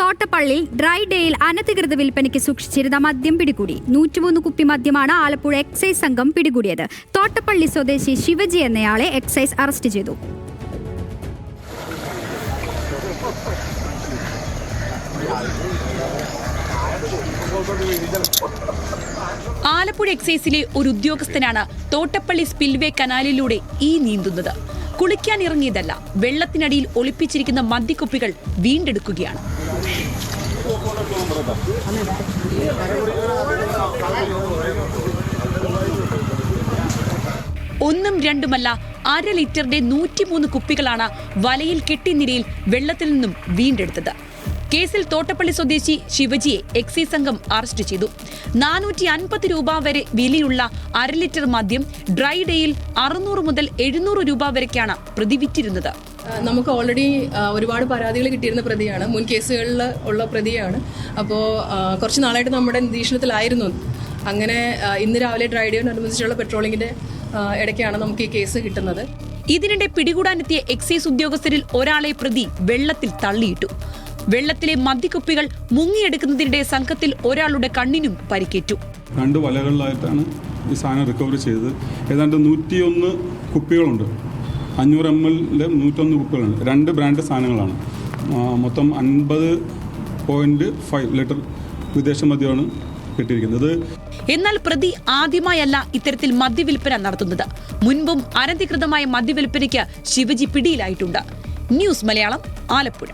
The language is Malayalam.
തോട്ടപ്പള്ളിയിൽ ഡ്രൈ ഡേയിൽ അനധികൃത വിൽപ്പനയ്ക്ക് സൂക്ഷിച്ചിരുന്ന മദ്യം പിടികൂടി. 103 കുപ്പി മദ്യമാണ് ആലപ്പുഴ എക്സൈസ് സംഘം പിടികൂടിയത്. തോട്ടപ്പള്ളി സ്വദേശി ശിവജി എന്നയാളെ എക്സൈസ് അറസ്റ്റ് ചെയ്തു. ആലപ്പുഴ എക്സൈസിലെ ഒരു ഉദ്യോഗസ്ഥനാണ് തോട്ടപ്പള്ളി സ്പിൽവേ കനാലിലൂടെ ഈ നീന്തുന്നത്. കുളിക്കാൻ ഇറങ്ങിയതല്ല, വെള്ളത്തിനടിയിൽ ഒളിപ്പിച്ചിരിക്കുന്ന മദ്യക്കുപ്പികൾ വീണ്ടെടുക്കുകയാണ്. ഒന്നും രണ്ടുമല്ല, 1/2 ലിറ്ററിന്റെ 103 കുപ്പികളാണ് വലയിൽ കെട്ടി നിലയിൽ വെള്ളത്തിൽ നിന്നും വീണ്ടെടുത്തത്. കേസിൽ തോട്ടപ്പള്ളി സ്വദേശി ശിവജിയെ എക്സൈസ് സംഘം അറസ്റ്റ് ചെയ്തു. 450 രൂപ വരെ വിലയുള്ള 1/2 ലിറ്റർ മദ്യം ഡ്രൈ ഡേയിൽ 600 മുതൽ 700 രൂപ വരെക്കാണ് പ്രതി വിറ്റിരുന്നത്. നമുക്ക് ഓൾറെഡി ഒരുപാട് പരാതികൾ കിട്ടിയിരുന്ന പ്രതിയാണ്, മുൻ കേസുകളിൽ ഉള്ള പ്രതിയാണ്. അപ്പോൾ കുറച്ച് നാളായിട്ട് നമ്മുടെ നിരീക്ഷണത്തിലായിരുന്നു. അങ്ങനെ ഇന്ന് രാവിലെ ഡ്രൈ ഡേയോടനുബന്ധിച്ചുള്ള പെട്രോളിങ്ങിന്റെ ഇടയ്ക്കാണ് നമുക്ക് ഈ കേസ് കിട്ടുന്നത്. ഇതിനിടെ പിടികൂടാനെത്തിയ എക്സൈസ് ഉദ്യോഗസ്ഥരിൽ ഒരാളെ പ്രതി വെള്ളത്തിൽ തള്ളിയിട്ടു. വെള്ളത്തിലെ മദ്യക്കുപ്പികൾ മുങ്ങിയെടുക്കുന്നതിനിടെ സംഘത്തിൽ ഒരാളുടെ കണ്ണിനും പരിക്കേറ്റു. 2 വലകളിലായിട്ടാണ് ഈ സാധനം റിക്കവറി ചെയ്തത്. ഏതാണ്ട് 101 കുപ്പികളുണ്ട്. 500 ml 101 കുപ്പികളുണ്ട്. 2 ബ്രാൻഡ് സാധനങ്ങളാണ്. മൊത്തം 50.5 ലിറ്റർ വിദേശ മദ്യമാണ് കിട്ടിയിരിക്കുന്നത്. എന്നാൽ പ്രതി ആദ്യമായല്ല ഇത്തരത്തിൽ മദ്യവിൽപ്പന നടത്തുന്നത്. മുൻപും അനധികൃതമായ മദ്യവിൽപ്പനയ്ക്ക് ശിവജി പിടിയിലായിട്ടുണ്ട്. ന്യൂസ് മലയാളം, ആലപ്പുഴ.